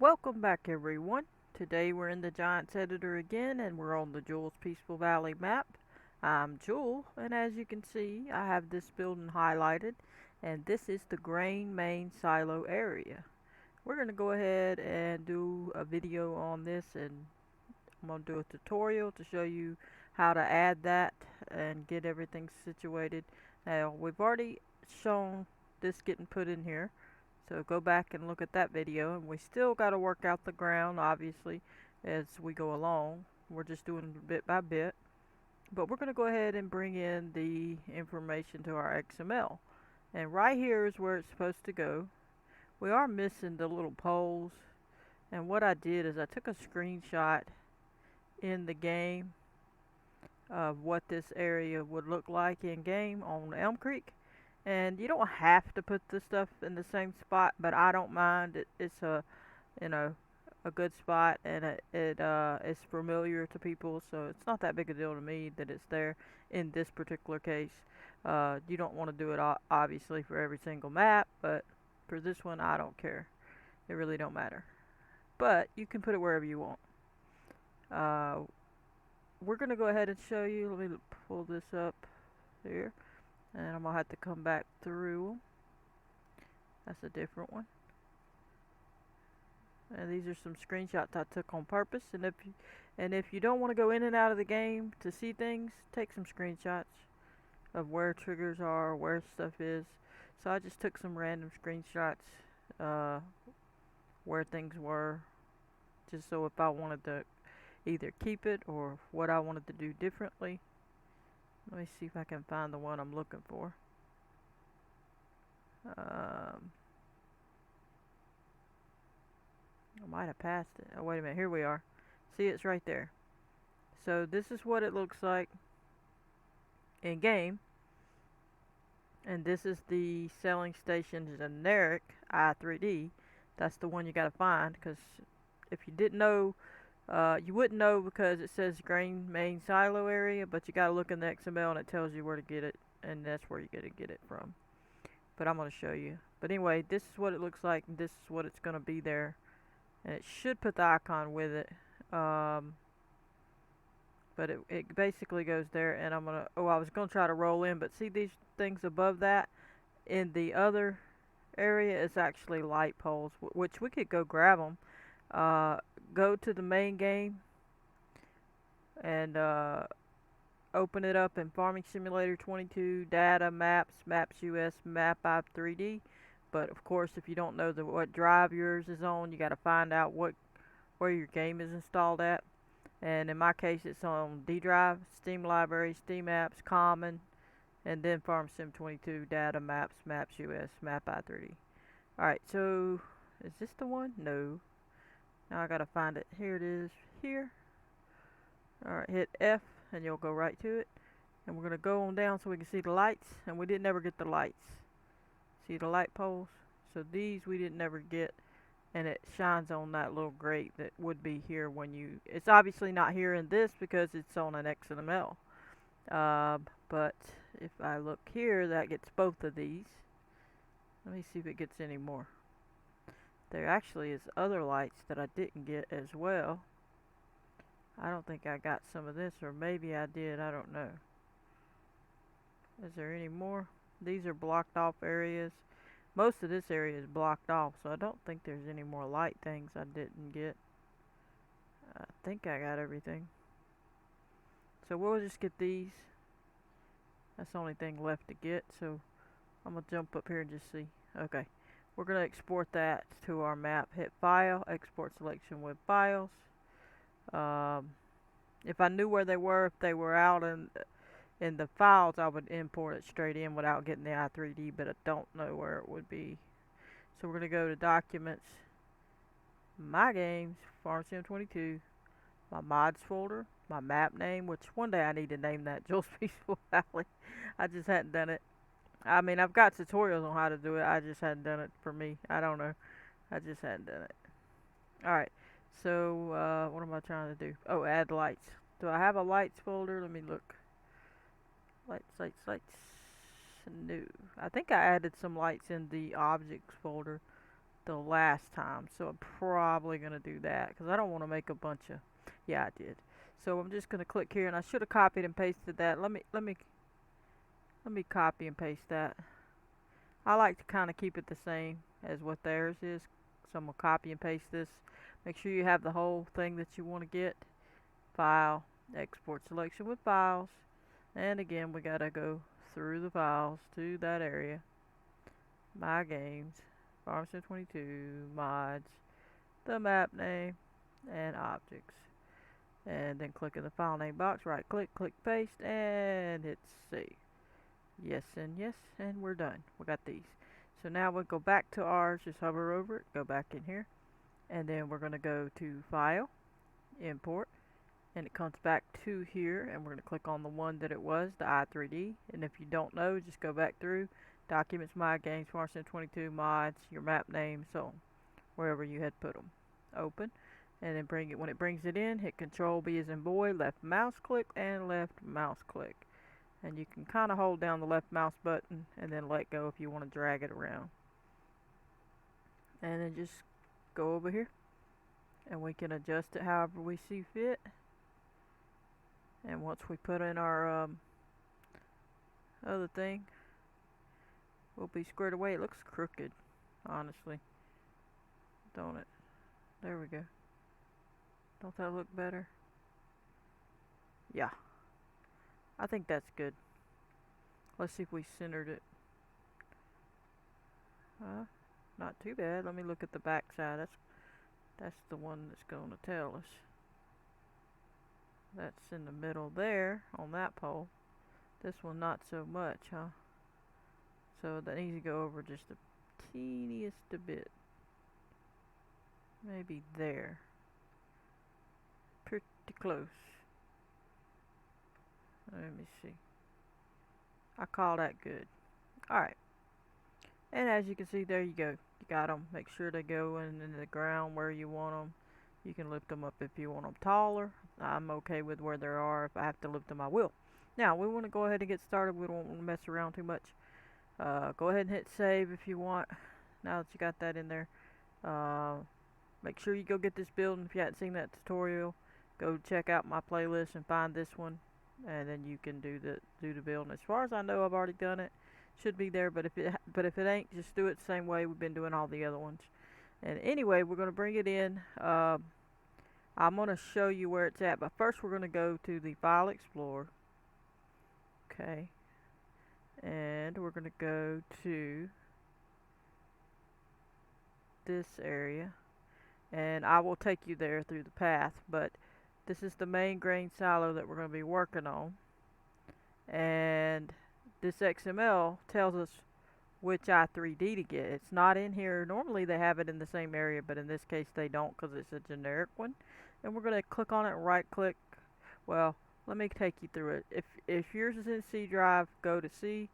Welcome back everyone. Today we're in the Giants editor again and we're on the Jules Peaceful Valley map. I'm Jewel and as you can see I have this building highlighted and this is the grain main silo area. We're going to go ahead and do a video on this and I'm going to do a tutorial to show you how to add that and get everything situated. Now we've already shown this getting put in here. So go back and look at that video, and we still got to work out the ground, obviously, as we go along. We're just doing bit by bit. But we're going to go ahead and bring in the information to our XML. And right here is where it's supposed to go. We are missing the little poles. And what I did is I took a screenshot in the game of what this area would look like in game on Elm Creek. And you don't have to put the stuff in the same spot, but I don't mind. It's a, you know, a good spot, and it is familiar to people, so it's not that big a deal to me that it's there in this particular case. You don't want to do it obviously for every single map, but for this one I don't care. It really don't matter. But you can put it wherever you want. We're gonna go ahead and show you. Let me pull this up here. And I'm gonna have to come back through. That's a different one. And these are some screenshots I took on purpose. And if you don't want to go in and out of the game to see things, take some screenshots of where triggers are, where stuff is. So I just took some random screenshots where things were, just so if I wanted to either keep it or what I wanted to do differently. Let me see if I can find the one I'm looking for. I might have passed it. Oh, wait a minute. Here we are. See, it's right there. So this is what it looks like in game. And this is the selling station generic i3D. That's the one you gotta find, because if you didn't know, you wouldn't know because it says grain main silo area, but you gotta look in the XML and it tells you where to get it, and that's where you gotta get it from. But I'm gonna show you. But anyway, this is what it looks like, and this is what it's gonna be there. And it should put the icon with it. But it basically goes there, and I'm gonna, I was gonna try to roll in, but see these things above that? In the other area is actually light poles, which we could go grab them. Go to the main game and open it up in Farming Simulator 22, Data, Maps, Maps US, Map I 3D. But of course, if you don't know what drive yours is on, you got to find out where your game is installed at. And in my case, it's on D drive, Steam Library, Steam Apps, Common, and then Farm Sim 22, Data, Maps, Maps US, Map I 3D. Alright, so is this the one? No. Now I gotta find it. Here it is. Here. Alright, hit F and you'll go right to it. And we're gonna go on down so we can see the lights. And we didn't ever get the lights. See the light poles? So these we didn't ever get. And it shines on that little grate that would be here when you... It's obviously not here in this because it's on an XML. But if I look here, that gets both of these. Let me see if it gets any more. There actually is other lights that I didn't get as well. I don't think I got some of this, or maybe I did, I don't know. Is there any more? These are blocked off areas. Most of this area is blocked off, so I don't think there's any more light things I didn't get. I think I got everything. So we'll just get these. That's the only thing left to get, so I'm going to jump up here and just see. Okay. We're going to export that to our map. Hit File, Export Selection with Files. If I knew where they were, if they were out in the files, I would import it straight in without getting the i3D, but I don't know where it would be. So we're going to go to Documents, My Games, Farm Sim 22, my Mods folder, my map name, which one day I need to name that Jules Peaceful Valley. I just hadn't done it. I mean, I've got tutorials on how to do it. I just hadn't done it for me. I don't know. I just hadn't done it. Alright. So, what am I trying to do? Oh, add lights. Do I have a lights folder? Let me look. Lights. No. I think I added some lights in the objects folder. the last time, so I'm probably gonna do that because I don't want to make a bunch of. Yeah, I did. So I'm just gonna click here, and I should have copied and pasted that. Let me copy and paste that. I like to kind of keep it the same as what theirs is, so I'm gonna copy and paste this. Make sure you have the whole thing that you want to get. File, export selection with files, and again we gotta go through the files to that area. My games, FS22 mods, the map name, and objects. And then click in the file name box, right click, click paste, and hit save. Yes and yes, and we're done. We got these. So now we'll go back to ours, just hover over it, go back in here, and then we're going to go to File, Import, and it comes back to here, and we're going to click on the one that it was, the i3D, and if you don't know, just go back through, Documents, My Games, FS22, Mods, your map name, so wherever you had put them. Open, and then bring it, when it brings it in, hit Control B as in boy, left mouse click, and left mouse click. And you can kind of hold down the left mouse button and then let go if you want to drag it around. And then just go over here and we can adjust it however we see fit. And once we put in our other thing, we'll be squared away. It looks crooked, honestly, don't it? There we go. Don't that look better? Yeah, I think that's good. Let's see if we centered it. Not too bad. Let me look at the back side. That's the one that's going to tell us. That's in the middle there on that pole. This one not so much, huh? So that needs to go over just the teeniest a bit. Maybe there. Pretty close. Let me see. I call that good. Alright. And as you can see, there you go. You got them. Make sure they go in the ground where you want them. You can lift them up if you want them taller. I'm okay with where they are. If I have to lift them, I will. Now, we want to go ahead and get started. We don't want to mess around too much. Go ahead and hit save if you want. Now that you got that in there. Make sure you go get this building. If you haven't seen that tutorial, go check out my playlist and find this one. And then you can do the building. As far as I know, I've already done it. Should be there, but if it ain't, just do it the same way we've been doing all the other ones. And anyway, we're going to bring it in. I'm going to show you where it's at, but first we're going to go to the File Explorer. Okay. And we're going to go to this area. And I will take you there through the path, but this is the main grain silo that we're going to be working on. And this XML tells us which i3D to get. It's not in here. Normally they have it in the same area, but in this case they don't because it's a generic one. And we're going to click on it and right click. Well, let me take you through it. If yours is in C drive, go to C,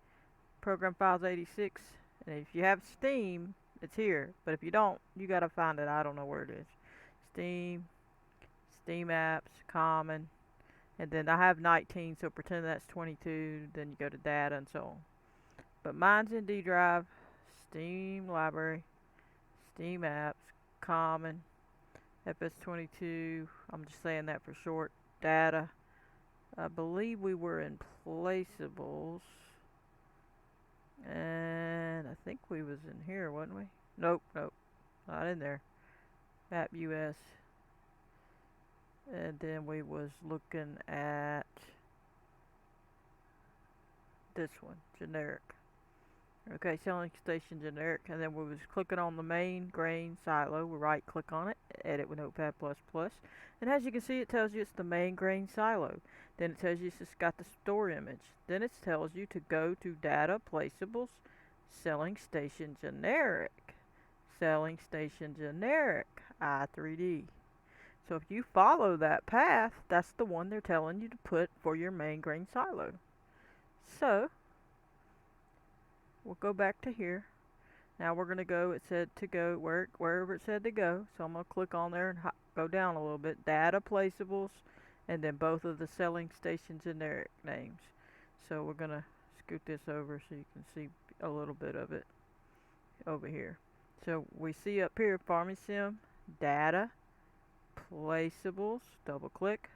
Program Files 86, and if you have Steam, it's here. But if you don't, you got to find it. I don't know where it is. Steam, Steam Apps, Common, and then I have 19, so pretend that's 22, then you go to Data and so on. But mine's in D drive, Steam Library, Steam Apps, Common, FS22, I'm just saying that for short, Data. I believe we were in Placeables, and I think we was in here, wasn't we? Nope, not in there. Map US. And then we was looking at this one, generic. Okay, selling station generic, and then we was clicking on the main grain silo. We right click on it, edit with Notepad++, and as you can see, it tells you it's the main grain silo. Then it tells you it's got the store image. Then it tells you to go to Data, Placeables, Selling Station Generic, Selling Station Generic, i3D. So if you follow that path, that's the one they're telling you to put for your main grain silo. So we'll go back to here. Now we're going to go, it said to go wherever it said to go. So I'm going to click on there and go down a little bit. Data, Placeables, and then both of the selling station generic names. So we're going to scoot this over so you can see a little bit of it over here. So we see up here Farming Sim, Data, Placeables, double click,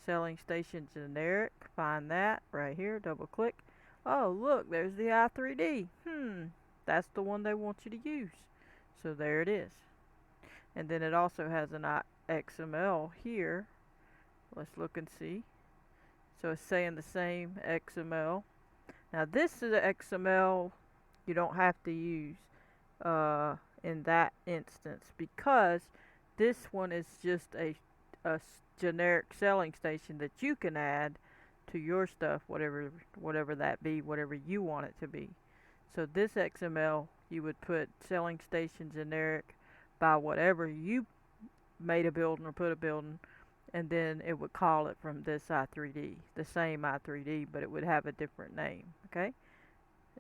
Selling Station Generic, find that right here, double click. Oh look, there's the i3D. That's the one they want you to use. So there it is. And then it also has an XML here. Let's look and see. So it's saying the same XML. Now this is an XML you don't have to use in that instance, because this one is just a generic selling station that you can add to your stuff, whatever that be, whatever you want it to be. So this XML, you would put selling station generic by whatever you made a building or put a building, and then it would call it from this i3D, the same i3D, but it would have a different name, okay?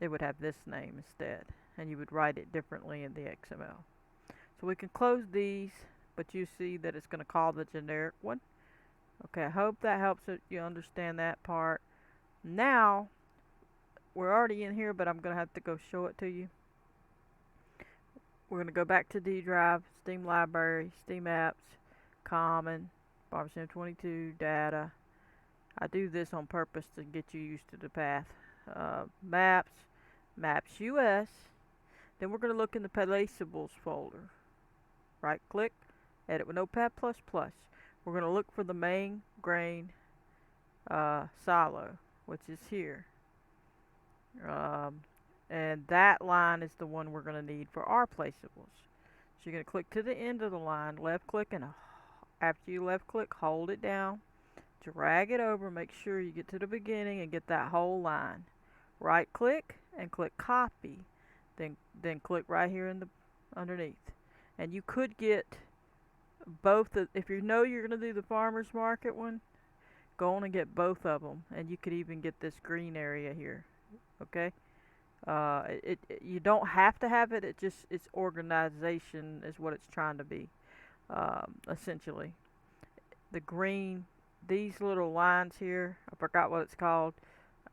It would have this name instead, and you would write it differently in the XML. So we can close these, but you see that it's going to call the generic one. Okay, I hope that helps you understand that part. Now, we're already in here, but I'm going to have to go show it to you. We're going to go back to D drive, Steam Library, Steam Apps, Common, FS22, Data. I do this on purpose to get you used to the path. Maps, Maps US. Then we're going to look in the Placeables folder. Right click, edit with Notepad++. We're going to look for the main grain silo, which is here. And that line is the one we're going to need for our placeables. So you're going to click to the end of the line, left click, and after you left click, hold it down, drag it over, make sure you get to the beginning and get that whole line. Right click and click copy, then click right here in the underneath. And you could get both if you know you're going to do the farmers market one, go on and get both of them, and you could even get this green area here. Okay, you don't have to have it. It's organization is what it's trying to be. Essentially, the green, these little lines here, I forgot what it's called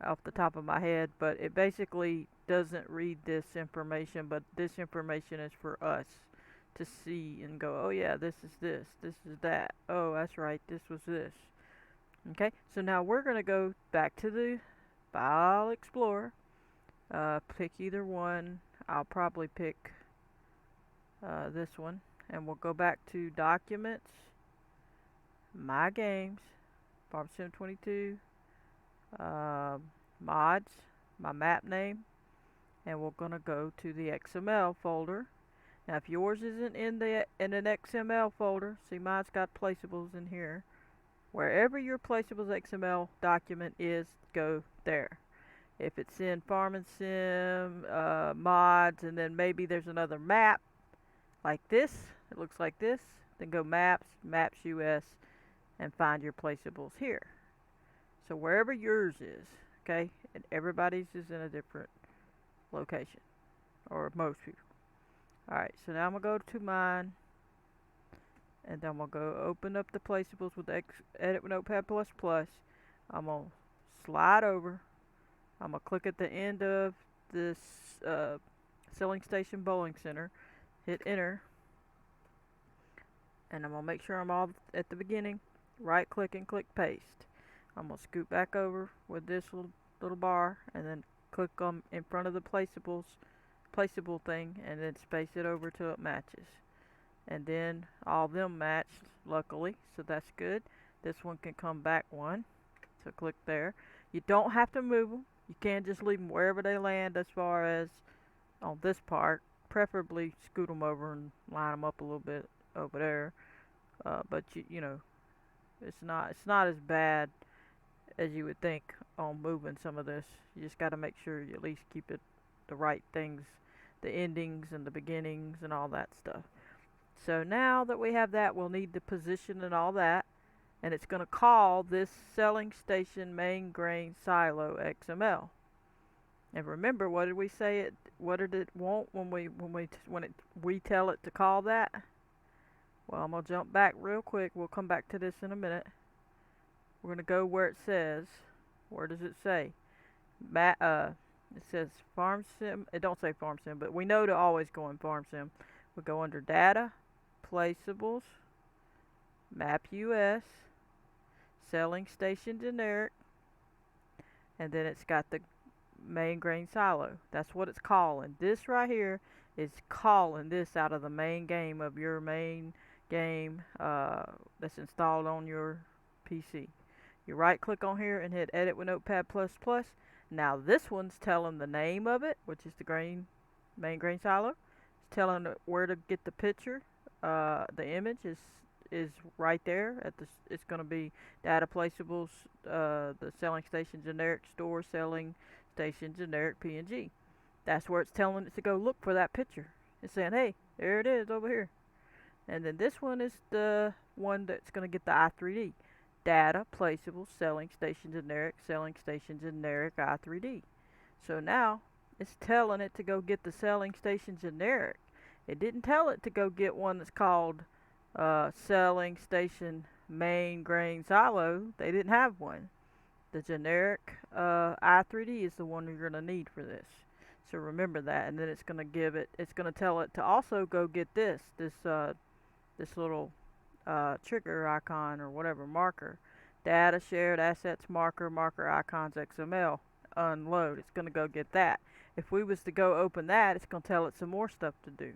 off the top of my head, but it basically doesn't read this information, but this information is for us to see and go, oh yeah, this is that, oh that's right, this was this. Okay, so now we're going to go back to the File Explorer, pick either one. I'll probably pick this one, and we'll go back to Documents, My Games, FS22, Mods, my map name, and we're going to go to the XML folder. Now if yours isn't in an XML folder, see mine's got placeables in here. Wherever your placeables XML document is, go there. If it's in Farm and Sim, mods, and then maybe there's another map like this, it looks like this, then go Maps, Maps US, and find your placeables here. So wherever yours is, okay, and everybody's is in a different location, or most people. Alright, so now I'm going to go to mine, and then I'm going to go open up the placeables with edit with Notepad++. I'm going to slide over. I'm going to click at the end of this Selling Station Bowling Center, hit enter, and I'm going to make sure I'm all at the beginning, right click and click paste. I'm going to scoot back over with this little bar, and then click on in front of the placeable thing, and then space it over till it matches. And then all of them match, luckily, so that's good. This one can come back one, so click there. You don't have to move them. You can just leave them wherever they land as far as on this part. Preferably scoot them over and line them up a little bit over there. But you know, it's not as bad as you would think on moving some of this. You just got to make sure you at least keep it the right things, the endings and the beginnings and all that stuff. So now that we have that, we'll need the position and all that, and it's going to call this Selling Station Main Grain Silo XML. And remember, what did we say what did it want when we tell it to call that? Well, I'm going to jump back real quick. We'll come back to this in a minute. We're going to go where it says, where does it say? It says Farm Sim. It don't say Farm Sim, but we know to always go in Farm Sim. We go under Data, Placeables, Map US, Selling Station Generic, and then it's got the main grain silo. That's what it's calling. This right here is calling this out of the main game of your main game that's installed on your PC. You right click on here and hit edit with Notepad++. Now this one's telling the name of it, which is the main grain silo. It's telling it where to get the picture. The image is right there at the. It's going to be data placeables. The selling station generic store selling station generic PNG. That's where it's telling it to go look for that picture. It's saying, hey, there it is over here. And then this one is the one that's going to get the i3D. Data placeable selling station generic i3D. So now it's telling it to go get the selling station generic. It didn't tell it to go get one that's called selling station main grain silo. They didn't have one. The generic i3D is the one you're going to need for this. So remember that, and then it's going to give it. It's going to tell it to also go get this little trigger icon or whatever marker. Data shared assets marker icons XML unload. It's going to go get that. If we was to go open that, it's going to tell it some more stuff to do.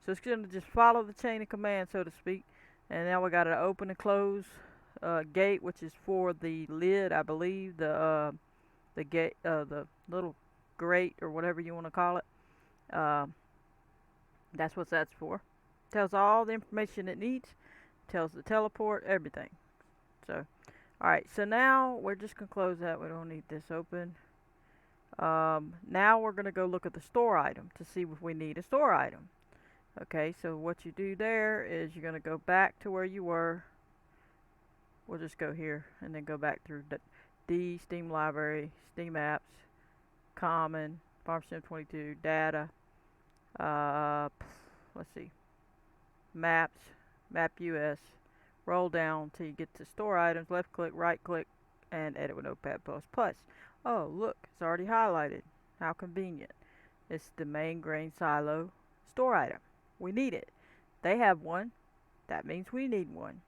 So it's going to just follow the chain of command, so to speak. And now we got an open and close gate, which is for the lid, I believe. The gate, the little grate or whatever you want to call it. That's what that's for. Tells all the information it needs. Tells the teleport, everything. So, alright, so now we're just going to close that. We don't need this open. Now we're going to go look at the store item to see if we need a store item. Okay, so what you do there is you're going to go back to where you were. We'll just go here and then go back through D, Steam Library, Steam Apps, Common, FS22, Data, let's see, Maps, Map US, roll down till you get to Store Items, left click, right click, and edit with Notepad++. Oh, look, it's already highlighted. How convenient. It's the main grain silo store item. We need it. They have one. That means we need one.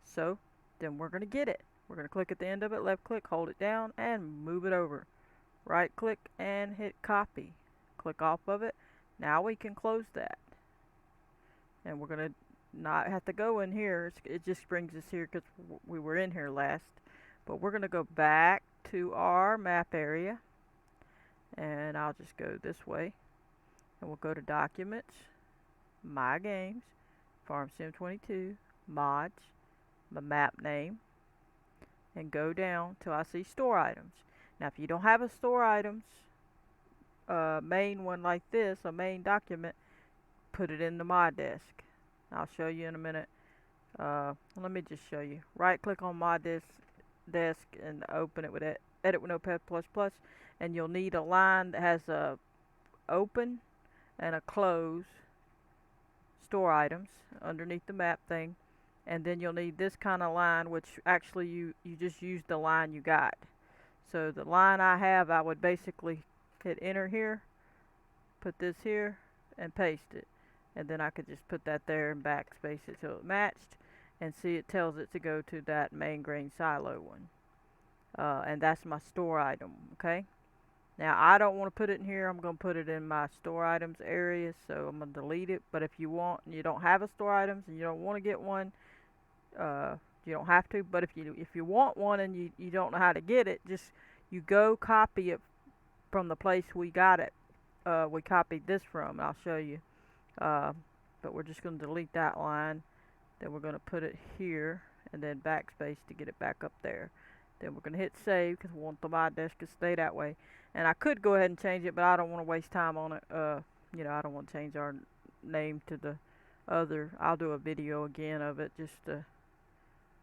So, then we're going to get it. We're going to click at the end of it, left click, hold it down, and move it over. Right click and hit copy. Click off of it. Now we can close that. And we're going to not have to go in here. It just brings us here because we were in here last. But we're going to go back to our map area. And I'll just go this way. And we'll go to Documents, My Games, Farm Sim 22, Mods, my map name, and go down till I see Store Items. Now if you don't have a Store Items main one like this, a main document, put it in the My Desk. I'll show you in a minute. Let me just show you. Right click on My Desk and open it with Edit with Notepad++, and you'll need a line that has a open and a close store items underneath the map thing, and then you'll need this kind of line, which actually you just use the line you got. So the line I have, I would basically hit enter here, put this here, and paste it, and then I could just put that there and backspace it till it matched, and see it tells it to go to that main grain silo one, and that's my store item. Okay, now I don't want to put it in here. I'm going to put it in my store items area, so I'm going to delete it. But if you want and you don't have a store items and you don't want to get one, you don't have to. But if you want one and you don't know how to get it, just you go copy it from the place we got it. We copied this from. I'll show you. But we're just going to delete that line. Then we're going to put it here and then backspace to get it back up there. Then we're going to hit save because we want the My Desk to stay that way. And I could go ahead and change it, but I don't want to waste time on it. You know, I don't want to change our name to the other. I'll do a video again of it just to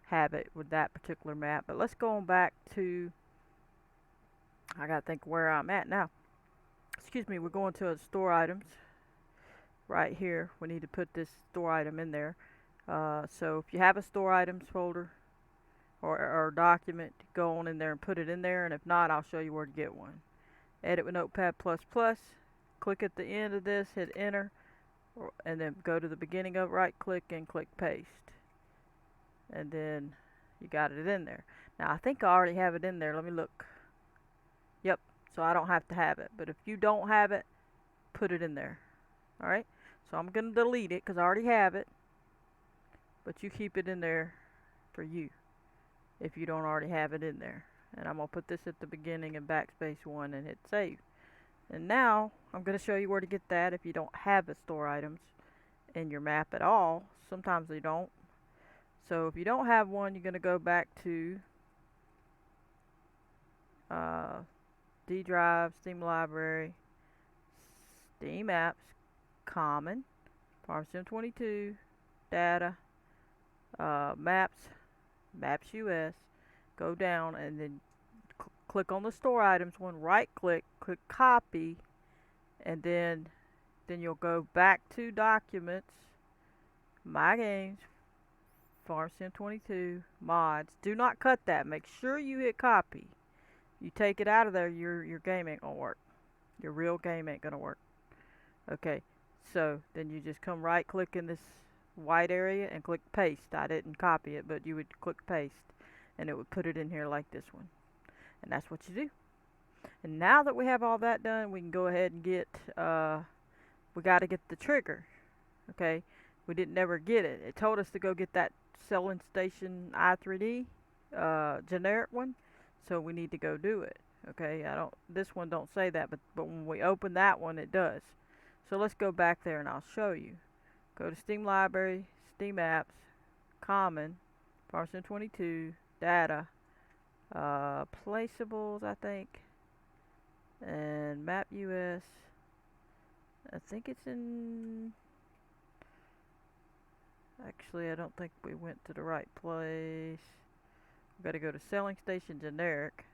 have it with that particular map. But let's go on back to, I got to think where I'm at now. Excuse me, we're going to store items. Right here, we need to put this store item in there. So if you have a store items folder or document, go on in there and put it in there. And if not, I'll show you where to get one. edit with Notepad++, click at the end of this, hit enter, and then go to the beginning of it, right click and click paste. And then you got it in there. Now I think I already have it in there. Let me look. Yep, so I don't have to have it. But if you don't have it, put it in there. Alright, so I'm going to delete it because I already have it. But you keep it in there for you if you don't already have it in there. And I'm going to put this at the beginning and backspace 1 and hit save. And now I'm going to show you where to get that if you don't have the store items in your map at all. Sometimes they don't. So if you don't have one, you're going to go back to D drive, Steam library, Steam apps, common, FS22, data, maps, maps US, go down and then click on the store items one, right click, click copy, and then you'll go back to documents, my games, FS22, mods. Do not cut that. Make sure you hit copy. You take it out of there, your game ain't gonna work. Your real game ain't gonna work. Okay, so then you just come right click in this white area and click paste. I didn't copy it, but you would click paste and it would put it in here like this one. And that's what you do. And now that we have all that done, we can go ahead and get, we got to get the trigger. Okay, we didn't ever get it. It told us to go get that selling station i3D generic one, so we need to go do it. Okay, this one don't say that, but when we open that one, it does. So let's go back there and I'll show you. Go to Steam library, Steam apps, common, FS22, data, placeables, I think, and map US. I think it's in, actually I don't think we went to the right place. We've got to go to selling station generic,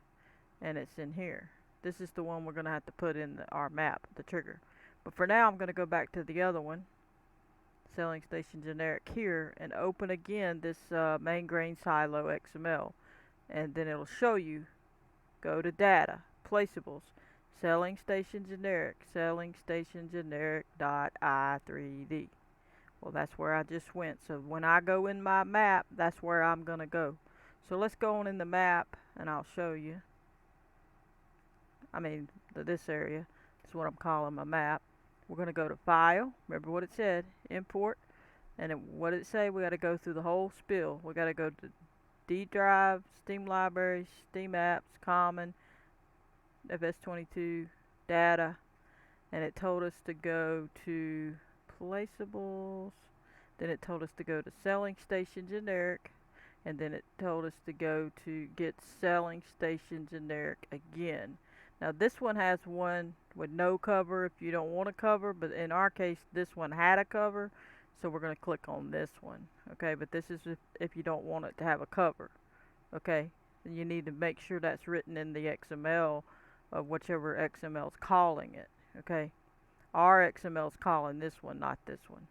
and it's in here. This is the one we're going to have to put in our map, the trigger. But for now I'm going to go back to the other one, selling station generic here, and open again this main grain silo XML, and then it'll show you, go to data, placeables, selling station generic dot i3d. Well, that's where I just went. So when I go in my map, that's where I'm gonna go. So let's go on in the map and I'll show you. I mean this area is what I'm calling my map. We're gonna go to file, remember what it said, import, and what did it say? We gotta go through the whole spill. We gotta go to D drive, Steam library, Steam apps, common, FS22, data, and it told us to go to placeables, then it told us to go to selling station generic, and then it told us to go to get selling station generic again. Now this one has one with no cover if you don't want a cover, but in our case this one had a cover, so we're going to click on this one. Okay, but this is if you don't want it to have a cover. Okay, and you need to make sure that's written in the XML of whichever XML is calling it. Okay, our XML is calling this one, not this one.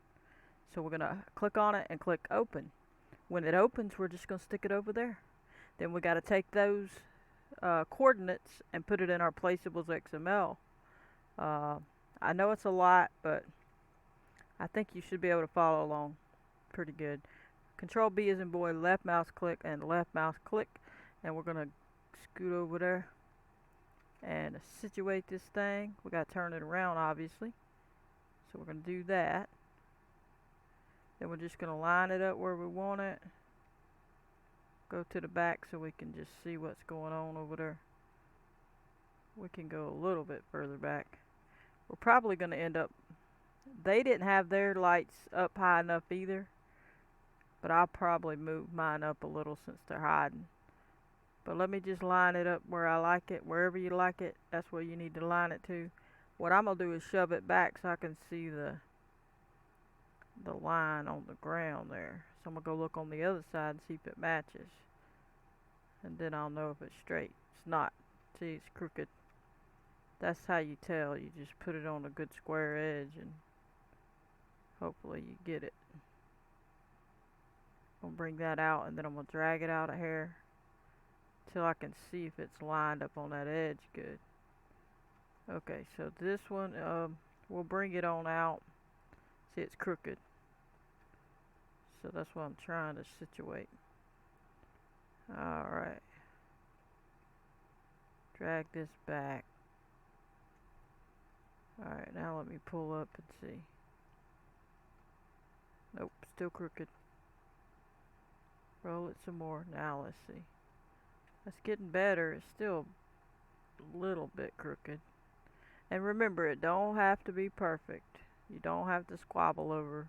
So we're going to click on it and click open. When it opens, we're just going to stick it over there. Then we got to take those coordinates and put it in our placeables XML. I know it's a lot, but I think you should be able to follow along pretty good. Control B as in boy, left mouse click and left mouse click, and we're going to scoot over there and situate this thing. We got to turn it around, obviously, so we're going to do that. Then we're just going to line it up where we want it, go to the back so we can just see what's going on over there. We can go a little bit further back. We're probably going to end up, they didn't have their lights up high enough either, but I'll probably move mine up a little since they're hiding. But let me just line it up where I like it. Wherever you like it, that's where you need to line it to. What I'm going to do is shove it back so I can see the line on the ground there. So I'm going to go look on the other side and see if it matches. And then I'll know if it's straight. It's not. See, it's crooked. That's how you tell. You just put it on a good square edge and hopefully you get it. I'm going to bring that out and then I'm going to drag it out of here till I can see if it's lined up on that edge good. Okay, so this one, we'll bring it on out. See, it's crooked. So that's what I'm trying to situate. Alright. Drag this back. Alright, now let me pull up and see. Nope, still crooked. Roll it some more. Now let's see. That's getting better. It's still a little bit crooked. And remember, it don't have to be perfect. You don't have to squabble over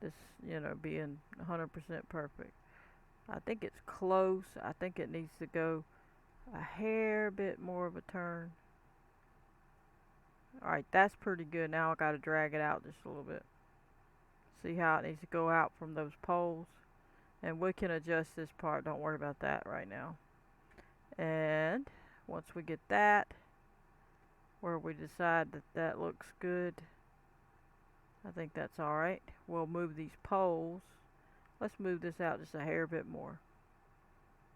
this, being 100% perfect. I think it's close. I think it needs to go a hair bit more of a turn. Alright, that's pretty good. Now I gotta drag it out just a little bit. See how it needs to go out from those poles? And we can adjust this part. Don't worry about that right now. And once we get that, where we decide that that looks good, I think that's alright. We'll move these poles. Let's move this out just a hair bit more,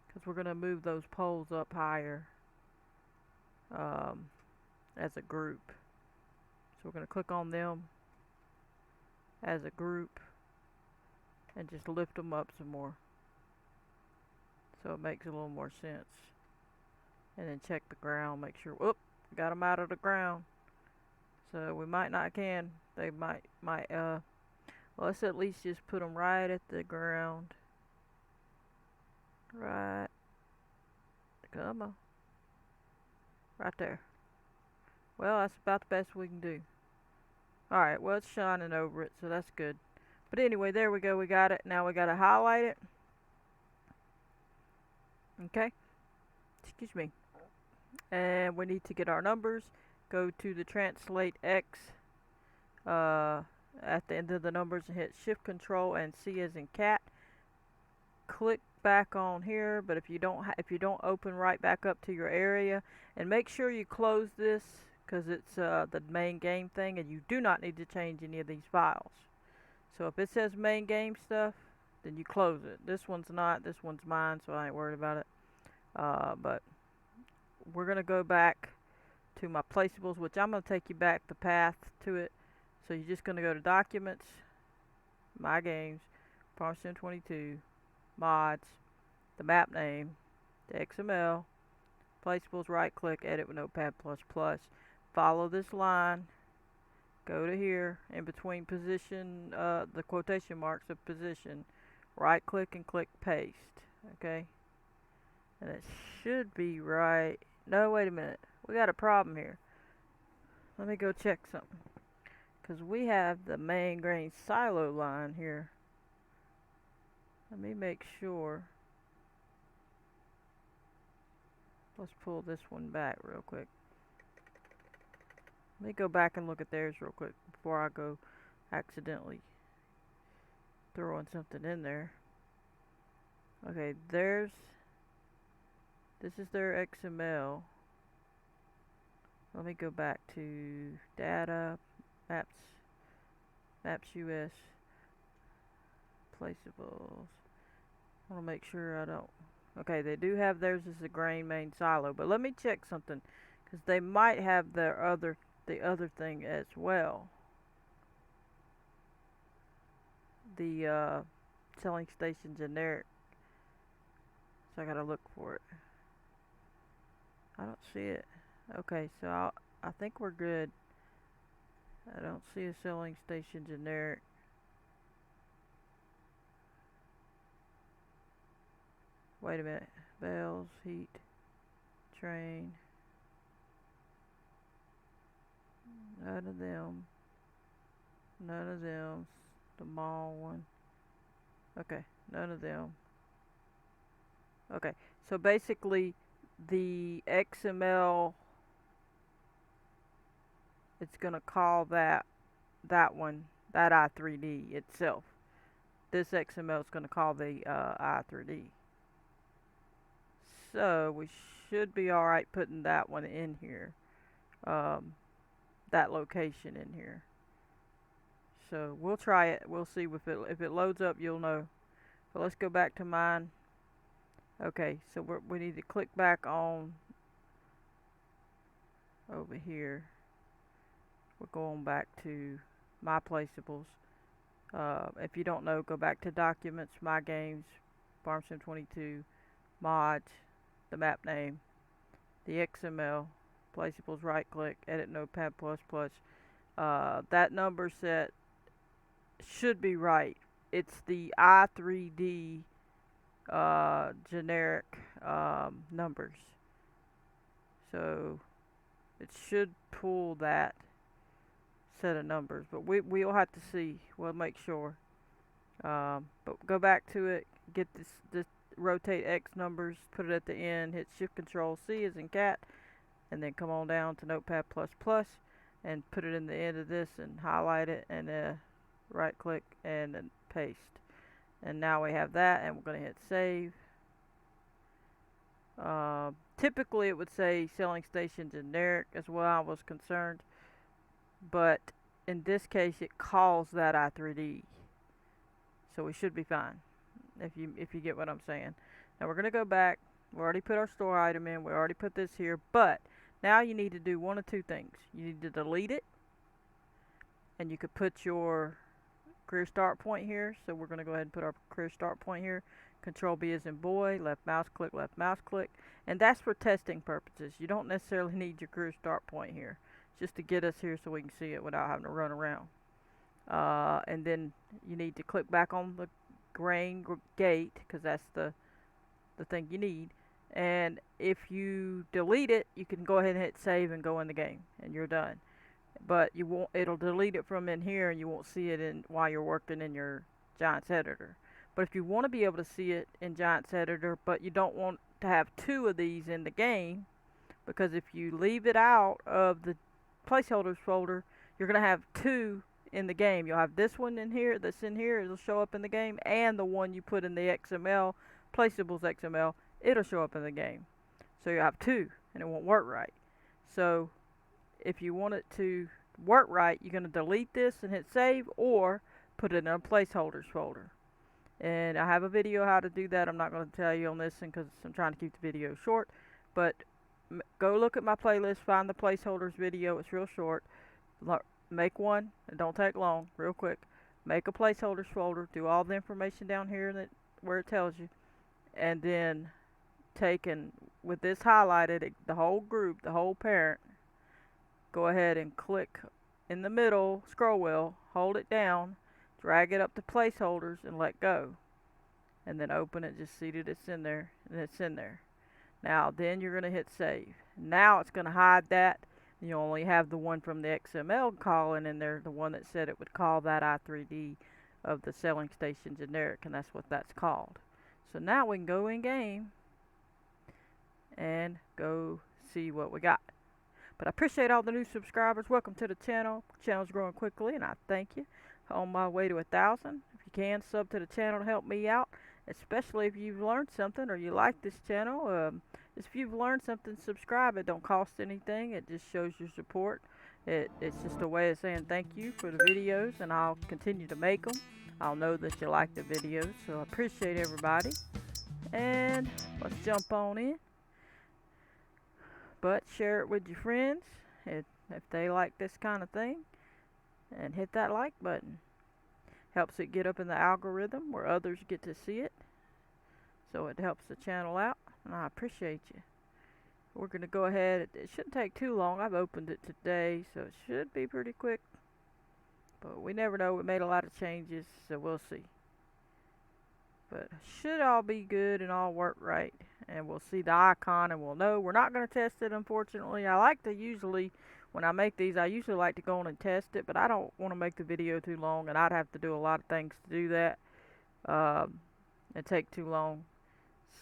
because we're going to move those poles up higher as a group. So we're going to click on them as a group and just lift them up some more, so it makes a little more sense. And then check the ground, make sure, whoop, got them out of the ground. So we might not can, they might, well, let's at least just put them right at the ground. Right, come on, right there. Well, that's about the best we can do. Alright, well, it's shining over it, so that's good. But anyway, there we go, we got it. Now we gotta highlight it. Okay, excuse me. And we need to get our numbers. Go to the translate X at the end of the numbers and hit Shift Control and C as in cat. Click back on here, but if you don't open right back up to your area, and make sure you close this, because it's the main game thing, and you do not need to change any of these files. So if it says main game stuff, then you close it. This one's not. This one's mine, so I ain't worried about it. But we're gonna go back to my placeables, which I'm gonna take you back the path to it. So you're just gonna go to Documents, My Games, FS22, Mods, the map name, the XML, placeables, right click, edit with Notepad++. Follow this line, go to here, in between position, the quotation marks of position, right click and click paste, okay? And it should be right. No, wait a minute, we got a problem here. Let me go check something, because we have the main grain silo line here. Let me make sure. Let's pull this one back real quick. Let me go back and look at theirs real quick before I go accidentally throwing something in there. Okay, this is their XML. Let me go back to data, maps US, placeables. I want to make sure I don't. Okay, they do have theirs as the grain main silo, but let me check something, because they might have the other thing as well. The selling station generic. So I gotta look for it. I don't see it. Okay, so I think we're good. I don't see a selling station generic. Wait a minute. Bells, heat, train. None of them. None of them. The mall one. Okay, none of them. Okay, so basically the XML, it's gonna call that one, that i3D itself. This XML is gonna call the i3D. So we should be alright putting that one in here. That location in here. So we'll try it. We'll see if it loads up, you'll know. But let's go back to mine. Okay, so we need to click back on over here, we're going back to my placeables. If you don't know, go back to Documents, My Games, FS22, Mods, the map name, the XML, placeables, right click, edit Notepad++. That number set should be right. It's the I3D generic numbers. So it should pull that set of numbers, but we'll have to see. We'll make sure. But go back to it, get this rotate X numbers, put it at the end, hit Shift Control C as in cat, and then come on down to Notepad++ and put it in the end of this and highlight it and right click and then paste. And now we have that, and we're going to hit save. Typically it would say selling station generic as well, I was concerned, but in this case it calls that I3D, so we should be fine if you get what I'm saying. Now we're going to go back. We already put our store item in, we already put this here, but now you need to do one of two things. You need to delete it, and you could put your career start point here. So we're going to go ahead and put our career start point here. Control B as in boy, left mouse click, and that's for testing purposes. You don't necessarily need your career start point here, just to get us here so we can see it without having to run around. And then you need to click back on the grain gate, because that's the thing you need. And if you delete it, you can go ahead and hit save and go in the game, and you're done. But you won't. It'll delete it from in here, and you won't see it while you're working in your Giants editor. But if you want to be able to see it in Giants editor, but you don't want to have two of these in the game, because if you leave it out of the placeholders folder, you're going to have two in the game. You'll have this one in here that's in here, it'll show up in the game, and the one you put in the XML, placeables XML, it'll show up in the game. So you'll have two, and it won't work right. So if you want it to work right, you're going to delete this and hit save, or put it in a placeholders folder. And I have a video how to do that. I'm not going to tell you on this one because I'm trying to keep the video short, but go look at my playlist, find the placeholders video. It's real short. Make one, it don't take long, real quick. Make a placeholders folder, do all the information down here where it tells you, and then take and with this highlighted, the whole group, the whole parent, go ahead and click in the middle scroll wheel, hold it down, drag it up to placeholders and let go, and then open it. Just see that it's in there, and it's in there. Now then you're going to hit save. Now it's going to hide that. You only have the one from the XML calling in there, the one that said it would call that I3D of the selling station generic, and that's what that's called. So now we can go in game and go see what we got. But I appreciate all the new subscribers. Welcome to the channel. The channel's growing quickly, and I thank you. On my way to 1,000. If you can, sub to the channel to help me out, especially if you've learned something or you like this channel. If you've learned something, subscribe. It don't cost anything. It just shows your support. It's just a way of saying thank you for the videos, and I'll continue to make them. I'll know that you like the videos, so I appreciate everybody. And let's jump on in. But share it with your friends if they like this kind of thing. And hit that like button. Helps it get up in the algorithm where others get to see it. So it helps the channel out, and I appreciate you. We're going to go ahead. It shouldn't take too long. I've opened it today, so it should be pretty quick. But we never know. We made a lot of changes, so we'll see. But should all be good and all work right. And we'll see the icon, and we'll know. We're not going to test it, unfortunately. I like to usually... When I make these, I usually like to go on and test it, but I don't want to make the video too long, and I'd have to do a lot of things to do that. It'd take too long,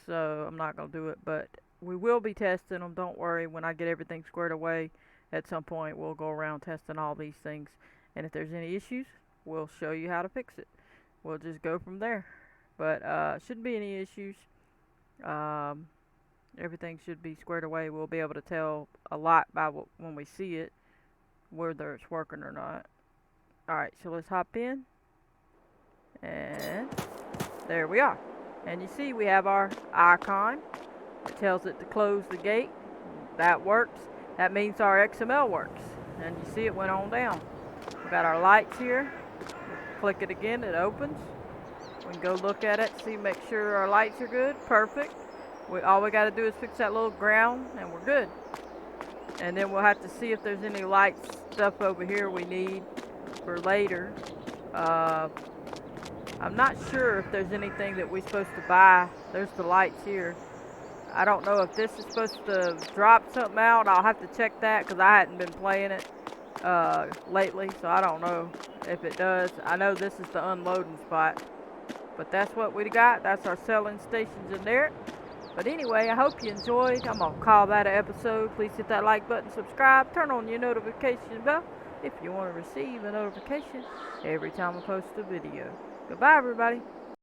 so I'm not going to do it, but we will be testing them. Don't worry. When I get everything squared away, at some point, we'll go around testing all these things, and if there's any issues, we'll show you how to fix it. We'll just go from there, but shouldn't be any issues. Everything should be squared away. We'll be able to tell a lot by when we see it, whether it's working or not. Alright, so let's hop in. And there we are. And you see we have our icon. It tells it to close the gate. That works. that means our XML works. And you see it went on down. We got our lights here. Click it again, it opens. We can go look at it, see, make sure our lights are good. Perfect. All we got to do is fix that little ground, and we're good. And then we'll have to see if there's any lights stuff over here we need for later. I'm not sure if there's anything that we're supposed to buy. There's the lights here. I don't know if this is supposed to drop something out. I'll have to check that because I hadn't been playing it lately, so I don't know if it does. I know this is the unloading spot, but that's what we got. That's our selling stations in there. But anyway, I hope you enjoyed. I'm going to call that an episode. Please hit that like button, subscribe, turn on your notification bell if you want to receive a notification every time I post a video. Goodbye, everybody.